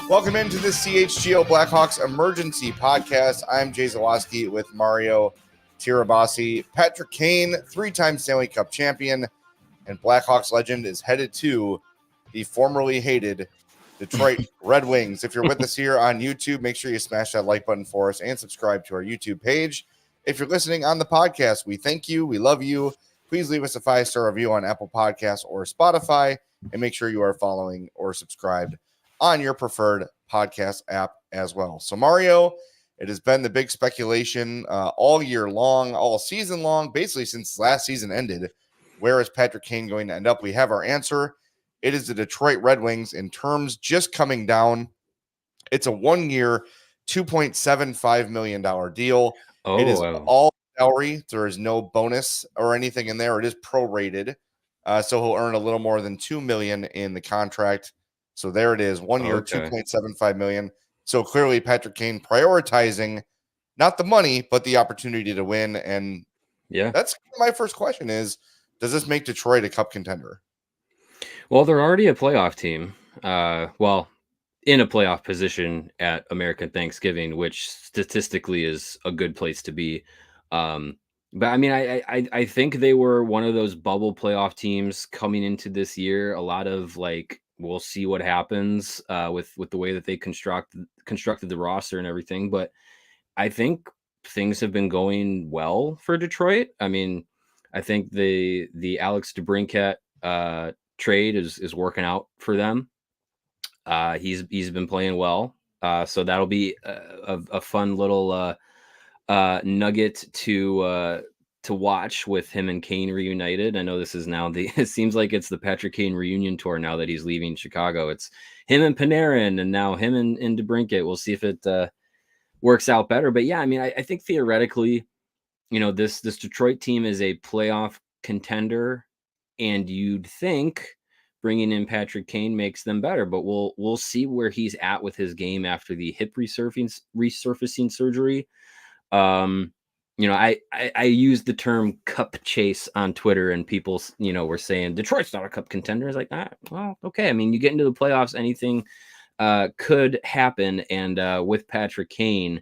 Welcome into the CHGO Blackhawks Emergency Podcast. I'm Jay Zawaski with Mario Tirabassi. Patrick Kane, three-time Stanley Cup champion and Blackhawks legend, is headed to the formerly hated Detroit Red Wings. If you're with us here on YouTube, make sure you smash that like button for us and subscribe to our YouTube page. If you're listening on the podcast, we thank you. We love you. Please leave us a 5-star review on Apple Podcasts or Spotify, and make sure you are following or subscribed on your preferred podcast app as well. So, Mario, it has been the big speculation all year long, all season long, basically since last season ended. Where is Patrick Kane going to end up? We have our answer. It is the Detroit Red Wings in terms just coming down. It's a 1-year, $2.75 million deal. It is all salary. There is no bonus or anything in there. It is prorated. So he'll earn a little more than $2 million in the contract. So there it is, 1 year, $2.75 million. So clearly Patrick Kane prioritizing not the money, but the opportunity to win. And yeah, that's my first question is, does this make Detroit a cup contender? Well, they're already a playoff team. In a playoff position at American Thanksgiving, which statistically is a good place to be. But I mean, I think they were one of those bubble playoff teams coming into this year. A lot of like, we'll see what happens with the way that they constructed the roster and everything. But I think things have been going well for Detroit. I mean, I think the Alex DeBrincat trade is working out for them. He's been playing well, so that'll be a fun little nugget to watch with him and Kane reunited. I know this is now it seems like it's the Patrick Kane reunion tour now that he's leaving Chicago. It's him and Panarin, and now him and DeBrincat. We'll see if it works out better. But yeah, I mean, I think theoretically, this Detroit team is a playoff contender, and you'd think bringing in Patrick Kane makes them better, but we'll see where he's at with his game after the hip resurfacing surgery. I used the term cup chase on Twitter, and people, were saying Detroit's not a cup contender. It's like, well, okay. I mean, you get into the playoffs, anything could happen. And with Patrick Kane,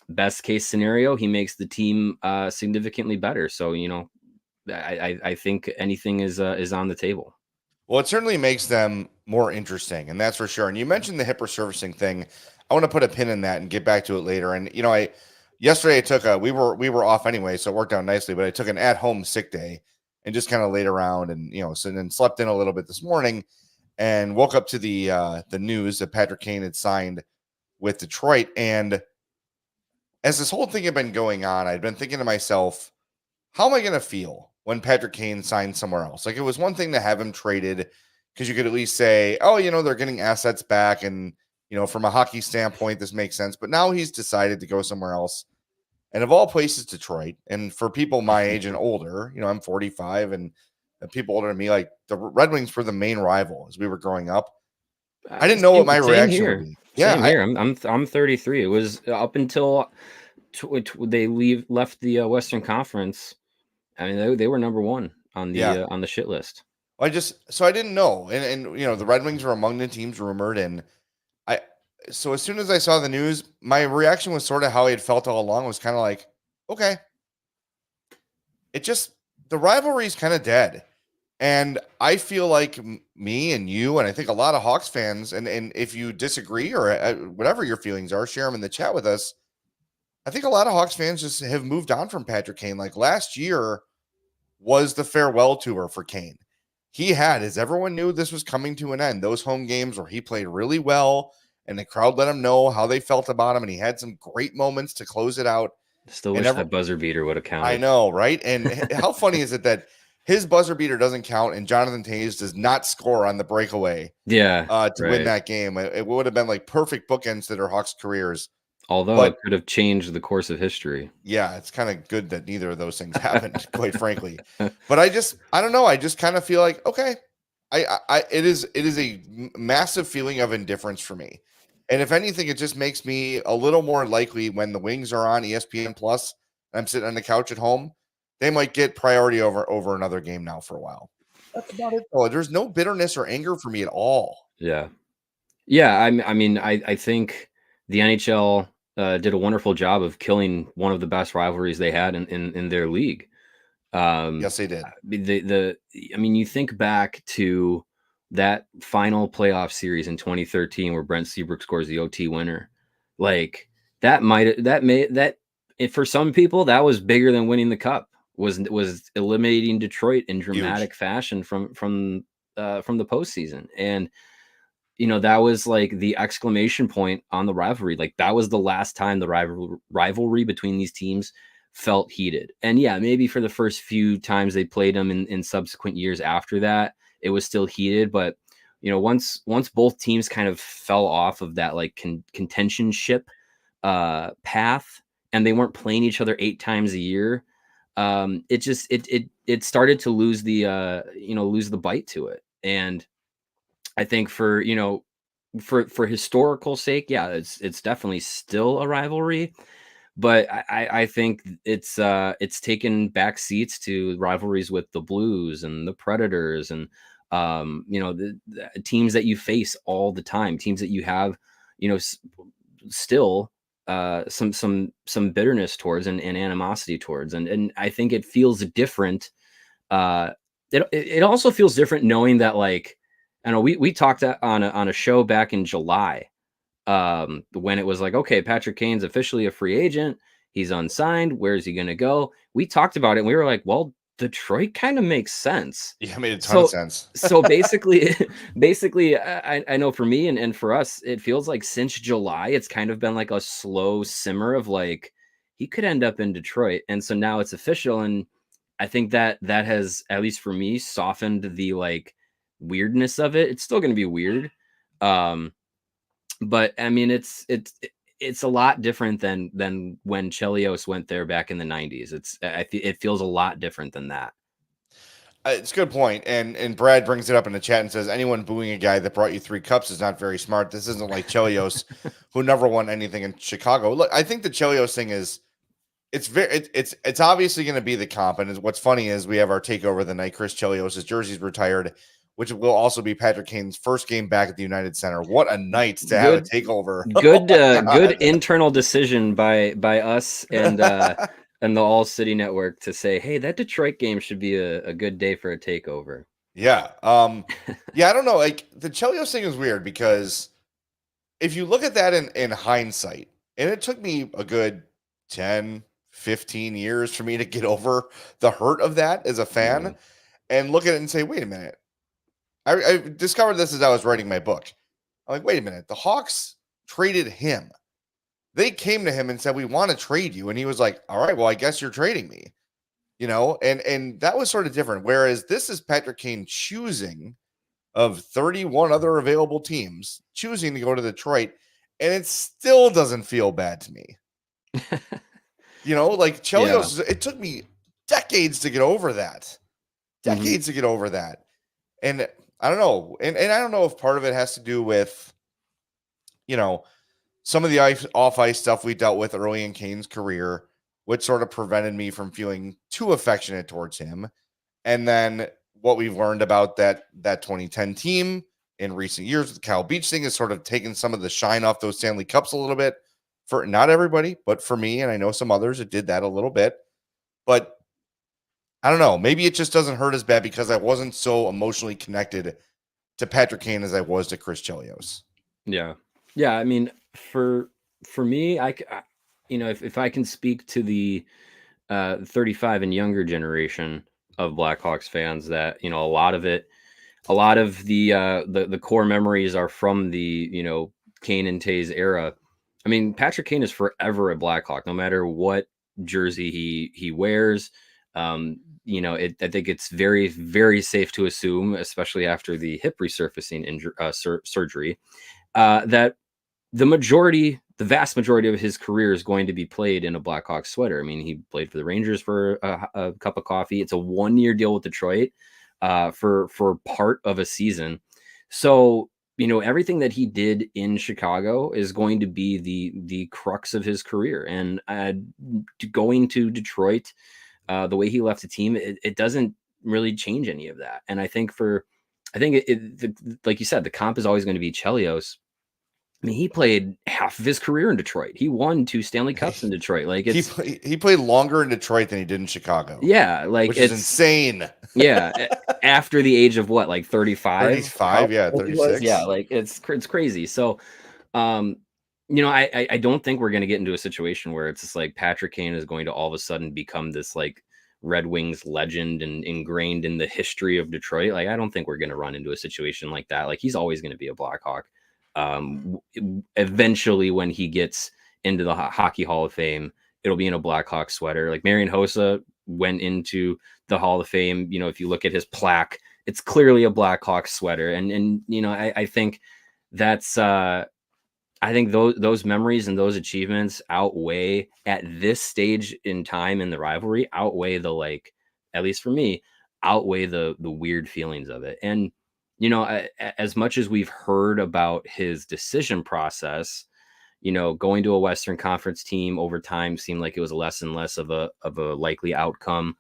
best case scenario, he makes the team significantly better. So, I think anything is on the table. Well, it certainly makes them more interesting, and that's for sure. And you mentioned the hip resurfacing thing. I want to put a pin in that and get back to it later. And yesterday I took we were off anyway, so it worked out nicely. But I took an at-home sick day and just kind of laid around and so then slept in a little bit this morning, and woke up to the news that Patrick Kane had signed with Detroit. And as this whole thing had been going on, I'd been thinking to myself, how am I going to feel when Patrick Kane signs somewhere else? Like, it was one thing to have him traded because you could at least say, oh, they're getting assets back. And, from a hockey standpoint, this makes sense. But now he's decided to go somewhere else. And of all places, Detroit. And for people my age and older, I'm 45, and people older than me, like, the Red Wings were the main rival as we were growing up. I didn't know what my reaction would be. Yeah, same here. I'm 33. It was up until they left the Western Conference. I mean, they were number one on the shit list. I didn't know, and the Red Wings were among the teams rumored, and so as soon as I saw the news, my reaction was sort of how I had felt all along. Was kind of like, okay, the rivalry is kind of dead, and I feel like me and you, and I think a lot of Hawks fans, and if you disagree or whatever your feelings are, share them in the chat with us. I think a lot of Hawks fans just have moved on from Patrick Kane. Like, last year was the farewell tour for Kane. He had, as everyone knew this was coming to an end, those home games where he played really well and the crowd let him know how they felt about him, and he had some great moments to close it out. Still wish that buzzer beater would have counted. I know, right? And how funny is it that his buzzer beater doesn't count and Jonathan Toews does not score on the breakaway to win that game? It would have been like perfect bookends to their Hawks careers. Although it could have changed the course of history. Yeah, it's kind of good that neither of those things happened, quite frankly. But I don't know. I just kind of feel like, okay, it is a massive feeling of indifference for me. And if anything, it just makes me a little more likely when the Wings are on ESPN Plus, I'm sitting on the couch at home, they might get priority over another game now for a while. That's about it, though. There's no bitterness or anger for me at all. Yeah. Yeah, I mean, I think the NHL did a wonderful job of killing one of the best rivalries they had in their league. Yes, they did. I mean, you think back to that final playoff series in 2013 where Brent Seabrook scores the OT winner. Like for some people that was bigger than winning the cup. Was eliminating Detroit in Huge. dramatic fashion from the postseason. And that was like the exclamation point on the rivalry. Like that was the last time the rivalry between these teams felt heated. And yeah, maybe for the first few times they played them in subsequent years after that, it was still heated. But once both teams kind of fell off of that like contention ship path, and they weren't playing each other 8 times a year, it started to lose the bite to it. And I think for historical sake, yeah, it's definitely still a rivalry, but I think it's taken back seats to rivalries with the Blues and the Predators and the teams that you face all the time, teams that you have still some bitterness towards and animosity towards, and I think it feels different. uh it also feels different knowing that, like, I know we talked on a show back in July, when it was like, okay, Patrick Kane's officially a free agent, he's unsigned, where's he gonna go? We talked about it and we were like, well, Detroit kind of makes sense. Yeah, it made a ton of So sense. basically basically I know for me and for us, it feels like since July it's kind of been like a slow simmer of like he could end up in Detroit. And so now it's official, and I think that has, at least for me, softened the like weirdness of it. It's still going to be weird. Um but I mean, it's a lot different than when Chelios went there back in the 90s. It feels a lot different than that. It's a good point, and Brad brings it up in the chat and says anyone booing a guy that brought you 3 cups is not very smart. This isn't like Chelios, who never won anything in Chicago. Look, I think the Chelios thing is it's obviously going to be the comp. And what's funny is we have our takeover the night Chris Chelios' jersey's retired, which will also be Patrick Kane's first game back at the United Center. What a night to have a Good takeover! good internal decision by us and the All City Network to say, hey, that Detroit game should be a good day for a takeover. Yeah. Yeah, I don't know. Like the Chelios thing is weird because if you look at that in hindsight, and it took me a good 10, 15 years for me to get over the hurt of that as a fan and look at it and say, wait a minute. I discovered this as I was writing my book. I'm like, wait a minute. The Hawks traded him. They came to him and said, we want to trade you. And he was like, all right, well, I guess you're trading me. And that was sort of different. Whereas this is Patrick Kane choosing of 31 other available teams, choosing to go to Detroit, and it still doesn't feel bad to me. Like Chelios, it took me decades to get over that. Decades to get over that. And I don't know. And I don't know if part of it has to do with, some of the off ice stuff we dealt with early in Kane's career, which sort of prevented me from feeling too affectionate towards him. And then what we've learned about that 2010 team in recent years with the Kyle Beach thing has sort of taken some of the shine off those Stanley Cups a little bit. For not everybody, but for me, and I know some others, it did that a little bit. But I don't know. Maybe it just doesn't hurt as bad because I wasn't so emotionally connected to Patrick Kane as I was to Chris Chelios. Yeah. Yeah. I mean, for me, if I can speak to the 35 and younger generation of Blackhawks fans, that, a lot of the core memories are from the, Kane and Tays era. I mean, Patrick Kane is forever a Blackhawk, no matter what jersey he wears. I think it's very, very safe to assume, especially after the hip resurfacing surgery, that the vast majority of his career is going to be played in a Blackhawks sweater. I mean, he played for the Rangers for a cup of coffee. It's a 1-year deal with Detroit for part of a season. So, everything that he did in Chicago is going to be the crux of his career. And going to Detroit, the way he left the team, it doesn't really change any of that. And I think like you said, the comp is always going to be Chelios. I mean, he played half of his career in Detroit. He won 2 Stanley Cups in Detroit. Like he played longer in Detroit than he did in Chicago. Yeah, like which is insane. Yeah, after the age of what, like 35? 35, yeah, 36. Yeah, like it's crazy. So, I don't think we're going to get into a situation where it's just like Patrick Kane is going to all of a sudden become this like Red Wings legend and ingrained in the history of Detroit. Like, I don't think we're going to run into a situation like that. Like, he's always going to be a Blackhawk. Eventually, when he gets into the Hockey Hall of Fame, it'll be in a Blackhawk sweater. Like Marian Hossa went into the Hall of Fame. If you look at his plaque, it's clearly a Blackhawk sweater. And I think that's I think those memories and those achievements outweigh, at this stage in time in the rivalry, outweigh the, like, at least for me, outweigh the weird feelings of it. And as much as we've heard about his decision process, going to a Western Conference team over time seemed like it was less and less of a likely outcome.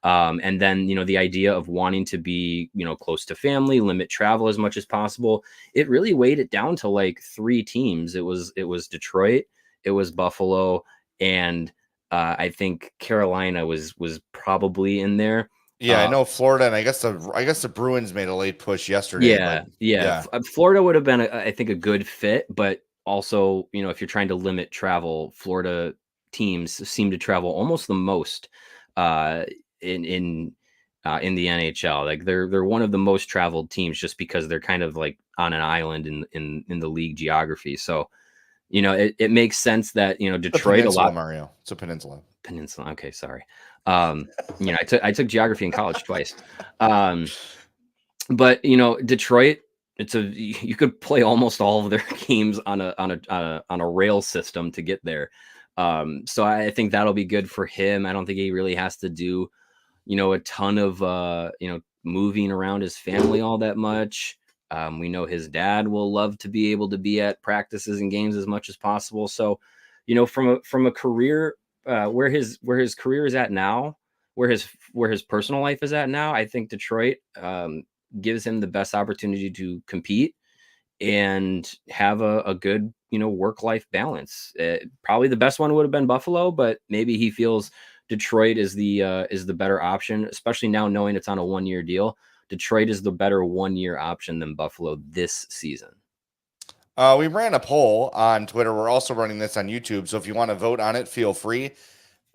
And then, the idea of wanting to be, close to family, limit travel as much as possible, it really weighed it down to like 3 teams. It was Detroit, it was Buffalo, and I think Carolina was probably in there. Yeah, I know Florida, and I guess the Bruins made a late push yesterday. Yeah. Florida would have been, I think, a good fit, but also, if you're trying to limit travel, Florida teams seem to travel almost the most in the NHL. Like they're one of the most traveled teams just because they're kind of like on an island in the league geography. So, it makes sense that, Detroit a lot. Mario. It's a peninsula. Peninsula. Okay, sorry. I took geography in college twice. But Detroit, you could play almost all of their games on a rail system to get there. So I think that'll be good for him. I don't think he really has to do, a ton of moving around his family all that much. We know his dad will love to be able to be at practices and games as much as possible. So, from a career where his career is at now, where his personal life is at now, I think Detroit gives him the best opportunity to compete and have a good, work-life balance. Probably the best one would have been Buffalo, but maybe he feels Detroit is the better option, especially now knowing it's on a 1-year deal. Detroit is the better 1-year option than Buffalo this season. We ran a poll on Twitter. We're also running this on YouTube, so if you want to vote on it, feel free.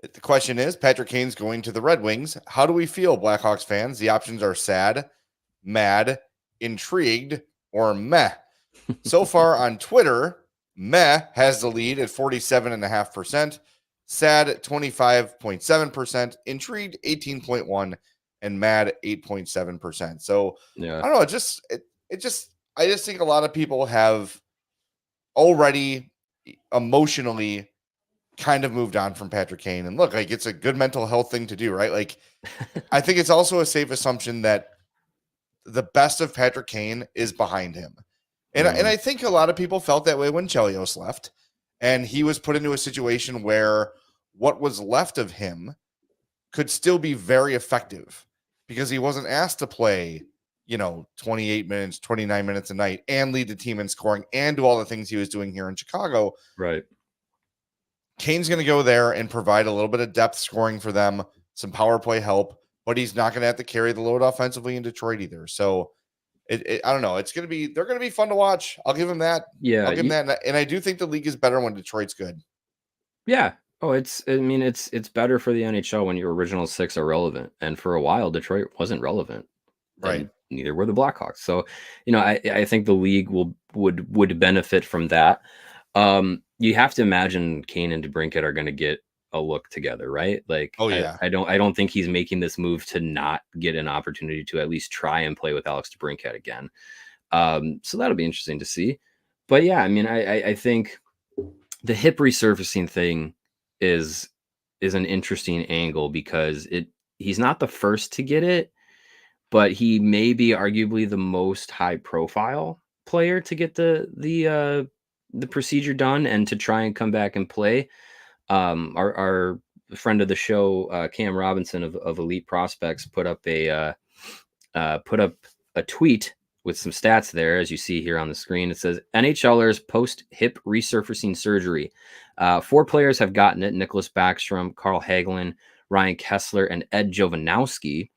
The question is, Patrick Kane's going to the Red Wings. How do we feel, Blackhawks fans? The options are sad, mad, intrigued, or meh. So far on Twitter, meh has the lead at 47.5%, sad at 25.7%, intrigued 18.1%, and mad 8.7%. So Yeah, I don't know. I just think a lot of people have already emotionally kind of moved on from Patrick Kane. And look, like, it's a good mental health thing to do, right? Like, I think it's also a safe assumption that the best of Patrick Kane is behind him. And I think a lot of people felt that way when Chelios left, and he was put into a situation where what was left of him could still be very effective because he wasn't asked to play, 28 minutes, 29 minutes a night and lead the team in scoring and do all the things he was doing here in Chicago. right. Kane's going to go there and provide a little bit of depth scoring for them, some power play help, but he's not going to have to carry the load offensively in Detroit either. So I don't know. They're going to be fun to watch. I'll give him that. Yeah, I'll give him that. And I do think the league is better when Detroit's good. yeah. Oh, it's better for the NHL when your original 6 are relevant. And for a while, Detroit wasn't relevant. Right. Neither were the Blackhawks. So, I think the league would benefit from that. You have to imagine Kane and DeBrincat are going to get a look together, right? Like, oh yeah, I don't think he's making this move to not get an opportunity to at least try and play with Alex DeBrincat again. So that'll be interesting to see. But yeah, I think the hip resurfacing thing is an interesting angle because he's not the first to get it, but he may be arguably the most high profile player to get the procedure done and to try and come back and play. Our friend of the show, Cam Robinson of Elite Prospects, put up a tweet with some stats there, as you see here on the screen. It says NHLers post hip resurfacing surgery. 4 players have gotten it: Nicholas Backstrom, Carl Hagelin, Ryan Kessler, and Ed Jovanowski.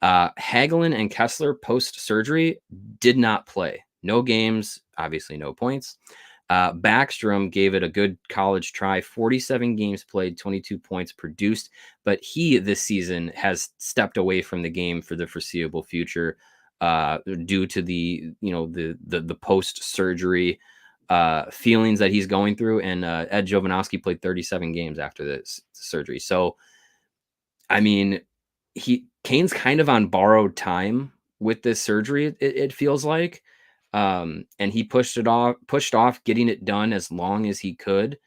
Hagelin and Kessler post surgery did not play. No games, obviously no points. Backstrom gave it a good college try. 47 games played, 22 points produced, but he this season has stepped away from the game for the foreseeable future due to the post surgery feelings that he's going through. And Ed Jovanowski played 37 games after this surgery. So, I mean, Kane's kind of on borrowed time with this surgery. It feels like. And he pushed off getting it done as long as he could.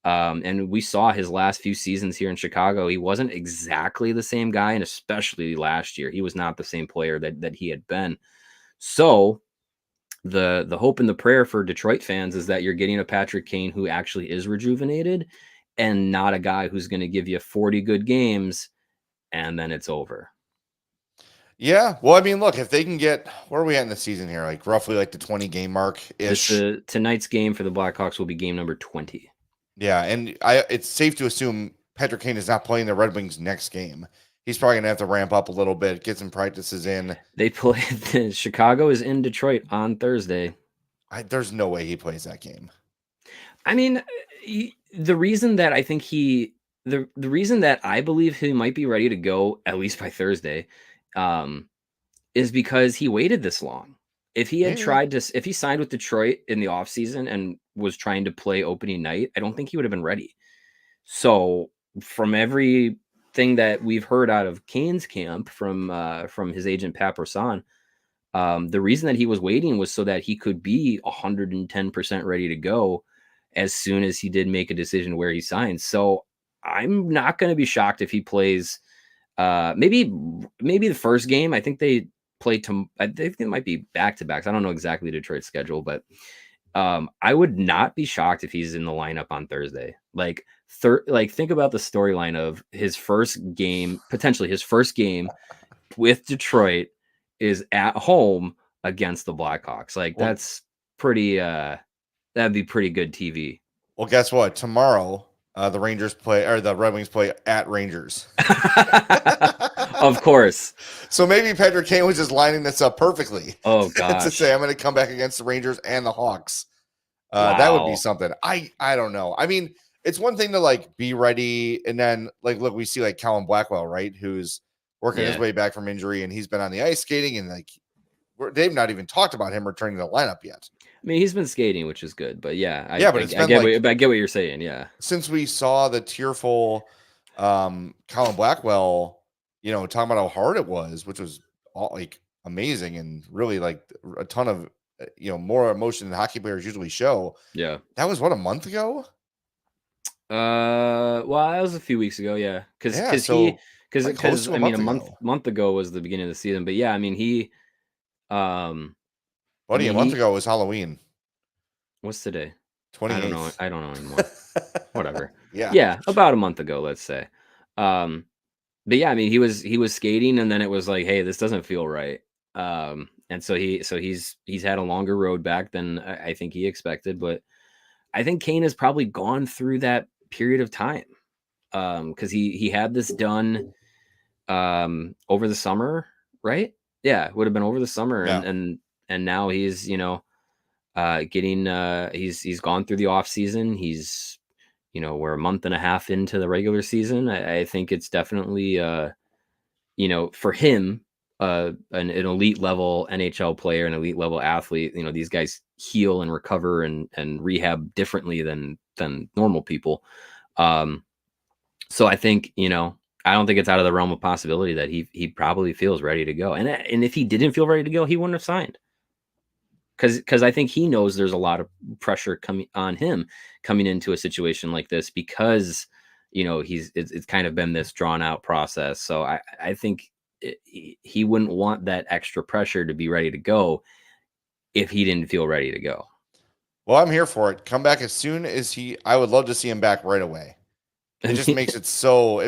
And we saw his last few seasons here in Chicago. He wasn't exactly the same guy, and especially last year, he was not the same player that he had been. So the hope and the prayer for Detroit fans is that you're getting a Patrick Kane who actually is rejuvenated, and not a guy who's going to give you 40 good games and then it's over. Yeah. Well, I mean, look, if they can get, where are we at in the season here? Like roughly like the 20 game mark ish. Tonight's game for the Blackhawks will be game number 20. Yeah. And it's safe to assume Patrick Kane is not playing the Red Wings next game. He's probably going to have to ramp up a little bit, get some practices in. They play, Chicago is in Detroit on Thursday. There's no way he plays that game. I mean, the reason that I think the reason that I believe he might be ready to go, at least by Thursday, is because he waited this long. If he had if he signed with Detroit in the offseason and was trying to play opening night, I don't think he would have been ready. So from everything that we've heard out of Kane's camp from his agent Pat Brisson, the reason that he was waiting was so that he could be 110% ready to go as soon as he did make a decision where he signs. So I'm not going to be shocked if he plays maybe the first game. I think they play I think it might be back-to-backs. I don't know exactly Detroit's schedule, but I would not be shocked if he's in the lineup on Thursday. Like think about the storyline of his first game, potentially his first game with Detroit is at home against the Blackhawks. Like that's pretty that'd be pretty good TV. Well, guess what? Tomorrow the Red Wings play at Rangers. Of course. So maybe Patrick Kane was just lining this up perfectly. Oh gosh. To say I'm going to come back against the Rangers and the Hawks. That would be something. I don't know. I mean, it's one thing to like be ready, and then like look, we see like Colin Blackwell, right, who's working his way back from injury, and he's been on the ice skating, and like they've not even talked about him returning to the lineup yet. I mean, he's been skating, which is good, but yeah, I get what you're saying. Yeah, since we saw the tearful Colin Blackwell, talking about how hard it was, which was like amazing and really like a ton of more emotion than hockey players usually show. Yeah, that was a month ago. Well, that was a few weeks ago. Yeah, because I mean a month ago was the beginning of the season, but yeah, I mean he. Buddy, a month ago was Halloween. What's today? 28th. I don't know anymore. Whatever. Yeah, about a month ago, let's say. But yeah, I mean, he was skating, and then it was like, hey, this doesn't feel right. And so he's had a longer road back than I think he expected. But I think Kane has probably gone through that period of time, because he had this done over the summer, right? Yeah, it would have been over the summer, and now he's getting he's gone through the off season. He's we're a month and a half into the regular season. I think it's definitely for him an elite level NHL player, an elite level athlete. These guys heal and recover and rehab differently than normal people. So I think I don't think it's out of the realm of possibility that he probably feels ready to go. And if he didn't feel ready to go, he wouldn't have signed. Because I think he knows there's a lot of pressure coming on him coming into a situation like this, because it's kind of been this drawn out process. So I think he wouldn't want that extra pressure to be ready to go if he didn't feel ready to go. Well, I'm here for it. Come back as soon as I would love to see him back right away. It just makes it so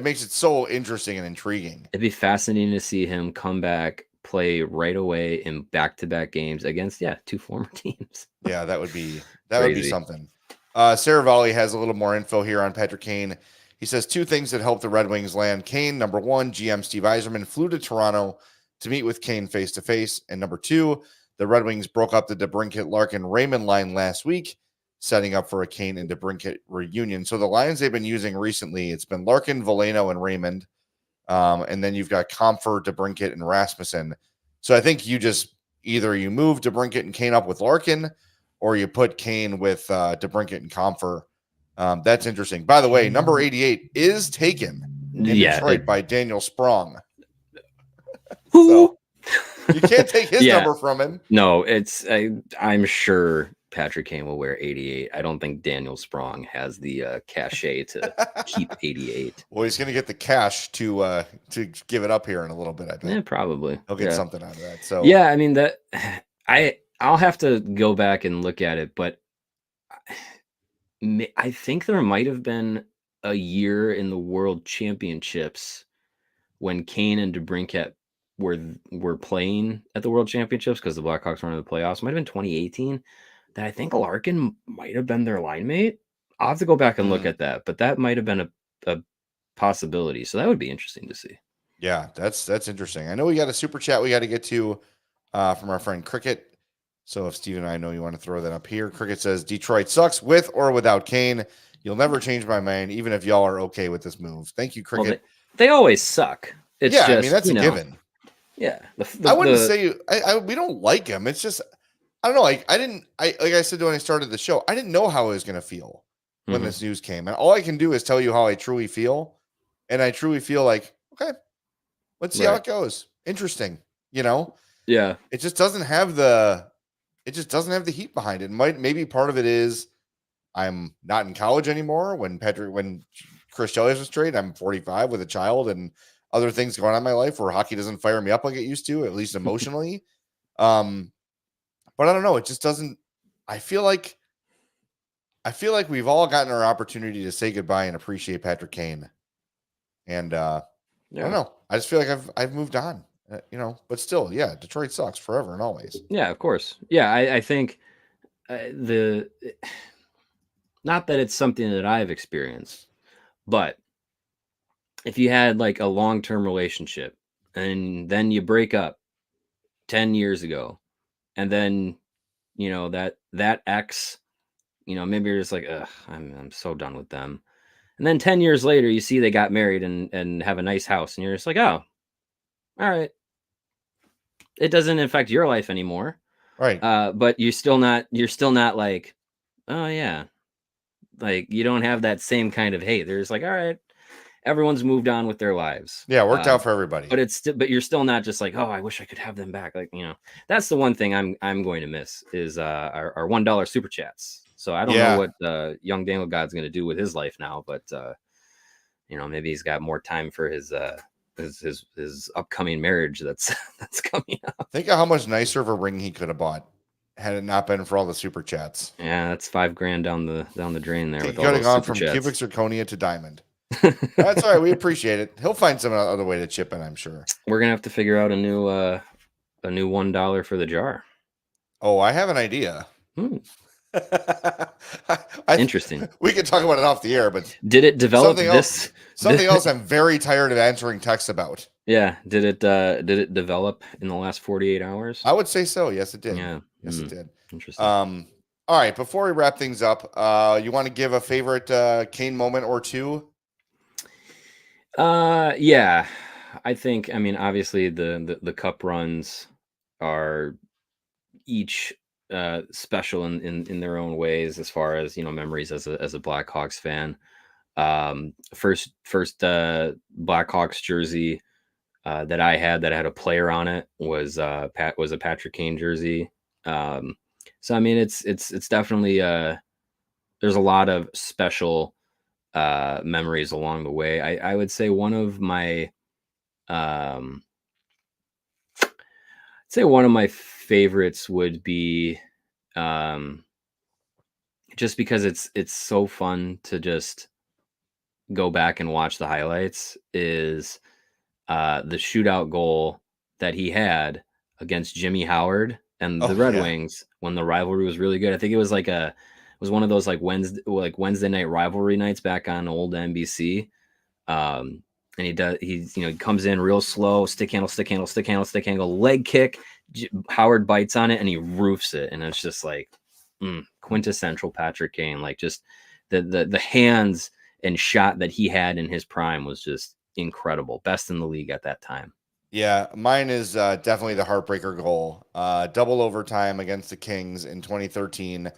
interesting and intriguing. It'd be fascinating to see him come back play right away in back-to-back games against two former teams. Yeah, that would be Crazy. something. Saravalli has a little more info here on Patrick Kane. He says 2 things that helped the Red Wings land Kane. Number 1, GM Steve Yzerman flew to Toronto to meet with Kane face-to-face. And number 2, the Red Wings broke up the DeBrincat, Larkin, Raymond line last week, setting up for a Kane and DeBrincat reunion. So the lines they've been using recently, it's been Larkin, Veleno, and Raymond. And then you've got Comfort, DeBrincat, and Rasmussen. So I think you just either you move DeBrincat and Kane up with Larkin, or you put Kane with DeBrincat and Comfort. That's interesting. By the way, number 88 is taken in Detroit by Daniel Sprong. So you can't take his number from him. No, I'm sure Patrick Kane will wear 88. I don't think Daniel Sprong has the cachet to keep 88. Well, he's going to get the cash to give it up here in a little bit, I think. Yeah, probably. He'll get something out of that. So yeah, I mean I'll have to go back and look at it, but I think there might have been a year in the World Championships when Kane and DeBrincat were playing at the World Championships because the Blackhawks were in the playoffs. It might have been 2018 that I think Larkin might have been their line mate. I'll have to go back and look at that, but that might have been a possibility. So that would be interesting to see. Yeah, that's interesting. I know we got a super chat we got to get to from our friend Cricket. So if Steve and I know you want to throw that up here, Cricket says Detroit sucks with or without Kane. You'll never change my mind, even if y'all are okay with this move. Thank you, Cricket. Well, they always suck. It's just, I mean, that's a given. Yeah. I wouldn't say we don't like him. It's just, I don't know. Like I said when I started the show, I didn't know how I was going to feel when this news came. And all I can do is tell you how I truly feel. And I truly feel like, okay, let's see how it goes. Interesting. Yeah. It just doesn't have the heat behind it. Maybe part of it is I'm not in college anymore. When Chris Chelios was traded, I'm 45 with a child and other things going on in my life where hockey doesn't fire me up like it used to, at least emotionally. But I don't know. It just doesn't. I feel like we've all gotten our opportunity to say goodbye and appreciate Patrick Kane. And I don't know. I just feel like I've moved on. But still, Detroit sucks forever and always. Yeah, of course. Yeah, I think not that it's something that I've experienced, but if you had like a long-term relationship and then you break up 10 years ago, and then that ex, maybe you're just like, ugh, I'm so done with them. And then 10 years later, you see they got married and have a nice house, and you're just like, oh, all right. It doesn't affect your life anymore. Right. But you're still not like, oh yeah. Like you don't have that same kind of hate. There's like, all right, everyone's moved on with their lives. Yeah, worked out for everybody. But you're still not just like, oh, I wish I could have them back. Like, that's the one thing I'm going to miss is our $1 super chats. So I don't know what young Daniel God's going to do with his life now, but maybe he's got more time for his upcoming marriage that's coming up. Think of how much nicer of a ring he could have bought had it not been for all the super chats. Yeah, that's $5,000 down the drain there. With all those on from chats. Cubic zirconia to diamond. That's all right. We appreciate it. He'll find some other way to chip in, I'm sure. We're gonna have to figure out a new $1 for the jar. Oh, I have an idea. Interesting. We could talk about it off the air, but did it develop something else I'm very tired of answering texts about. Yeah. Did it develop in the last 48 hours? I would say so. Yes, it did. Yeah. Yes, it did. Interesting. All right. Before we wrap things up, you want to give a favorite Kane moment or two? Yeah. I think, obviously the cup runs are each special in their own ways as far as memories as a Blackhawks fan. First Blackhawks jersey that I had a player on it was a Patrick Kane jersey. So it's definitely there's a lot of special memories along the way. I would say one of my favorites would be just because it's so fun to just go back and watch the highlights is the shootout goal that he had against Jimmy Howard and the Red Wings when the rivalry was really good. I think it was one of those Wednesday night rivalry nights back on old NBC. And he comes in real slow, stick handle, leg kick. Howard bites on it and he roofs it, and it's just like quintessential Patrick Kane. Like, just the hands and shot that he had in his prime was just incredible, best in the league at that time. Yeah, mine is definitely the heartbreaker goal. Double overtime against the Kings in 2013.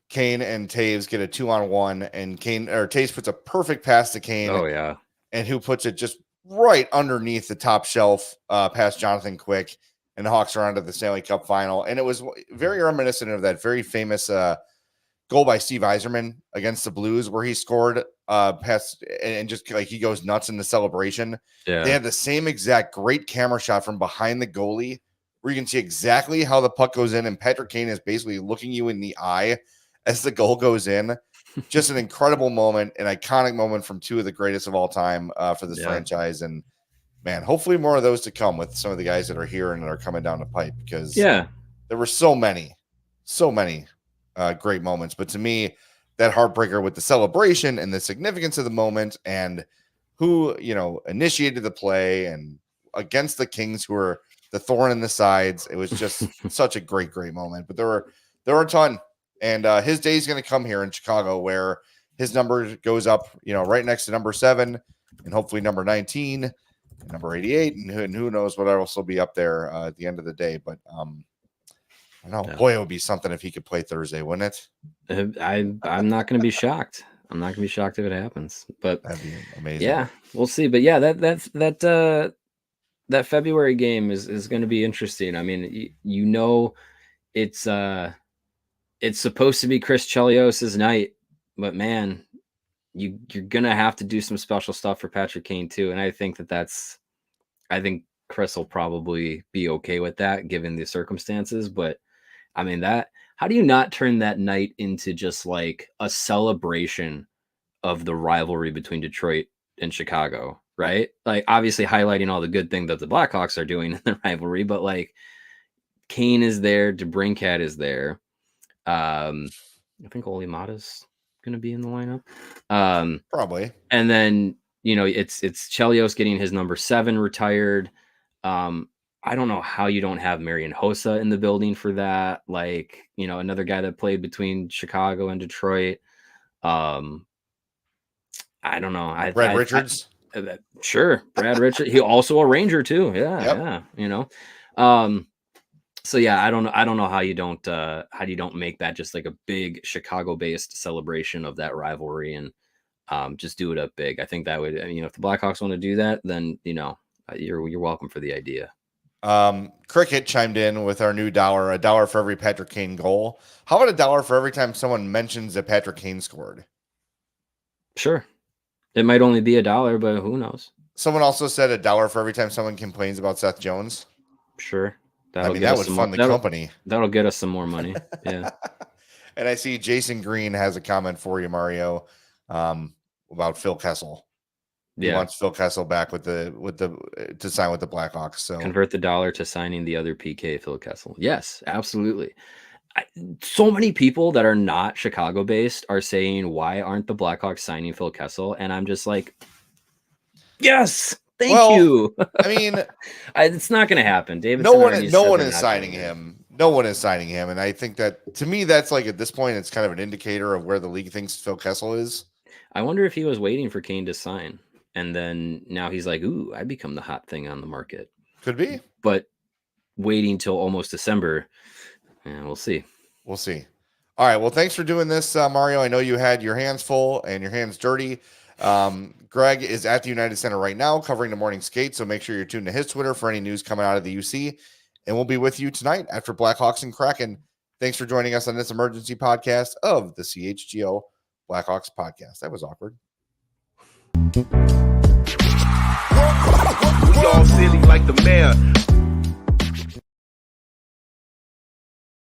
Kane and Taves get a 2-on-1, and Taves puts a perfect pass to Kane. Oh yeah, and who puts it just right underneath the top shelf past Jonathan Quick, and the Hawks are on to the Stanley Cup final. And it was very reminiscent of that very famous goal by Steve Yzerman against the Blues, where he scored past and just like he goes nuts in the celebration. Yeah. They had the same exact great camera shot from behind the goalie where you can see exactly how the puck goes in, and Patrick Kane is basically looking you in the eye as the goal goes in. Just an incredible moment, an iconic moment from two of the greatest of all time for this franchise. And man, hopefully more of those to come with some of the guys that are here and that are coming down the pipe, because there were so many great moments. But to me, that heartbreaker with the celebration and the significance of the moment and who, initiated the play and against the Kings, who were the thorn in the sides. It was just such a great moment. But there were a ton. And his day is going to come here in Chicago, where his number goes up, right next to number 7 and hopefully number 19 and number 88. And who knows what else will be up there at the end of the day. But I don't know. Boy, it would be something if he could play Thursday, wouldn't it? I'm not going to be shocked. I'm not going to be shocked if it happens. But that'd be amazing. Yeah, we'll see. But yeah, that February game is going to be interesting. I mean, it's supposed to be Chris Chelios' night, but man, you're gonna have to do some special stuff for Patrick Kane too. And I think I think Chris will probably be okay with that given the circumstances. But I mean, how do you not turn that night into just like a celebration of the rivalry between Detroit and Chicago, right? Like, obviously highlighting all the good things that the Blackhawks are doing in the rivalry, but like Kane is there, DeBrincat is there. I think Oli Mata's going to be in the lineup. Probably. And then, it's Chelios getting his number 7 retired. I don't know how you don't have Marian Hossa in the building for that. Like, another guy that played between Chicago and Detroit. I don't know. Brad Richards. Sure. Brad Richards. He also a Ranger too. Yeah. Yeah. So yeah, I don't know how you don't make that just like a big Chicago-based celebration of that rivalry and just do it up big. I think that would, if the Blackhawks want to do that, then you're welcome for the idea. Cricket chimed in with our new $1, $1 for every Patrick Kane goal. How about $1 for every time someone mentions that Patrick Kane scored? Sure, it might only be $1, but who knows? Someone also said $1 for every time someone complains about Seth Jones. Sure. That would fund the company. That'll get us some more money. Yeah. And I see Jason Green has a comment for you, Mario, about Phil Kessel. He wants Phil Kessel back to sign with the Blackhawks. So convert the $1 to signing the other PK, Phil Kessel. Yes, absolutely. So many people that are not Chicago based are saying, why aren't the Blackhawks signing Phil Kessel? And I'm just like, yes. Thank you. I mean, it's not going to happen. David. No one is signing him. No one is signing him. And I think that, to me, that's like, at this point, it's kind of an indicator of where the league thinks Phil Kessel is. I wonder if he was waiting for Kane to sign. And then now he's like, ooh, I become the hot thing on the market. Could be. But waiting till almost December. Yeah, we'll see. We'll see. All right. Well, thanks for doing this, Mario. I know you had your hands full and your hands dirty. Greg is at the United Center right now covering the morning skate, so make sure you're tuned to his Twitter for any news coming out of the UC, and we'll be with you tonight after Blackhawks and Kraken. Thanks for joining us on this emergency podcast of the CHGO Blackhawks podcast. That was awkward.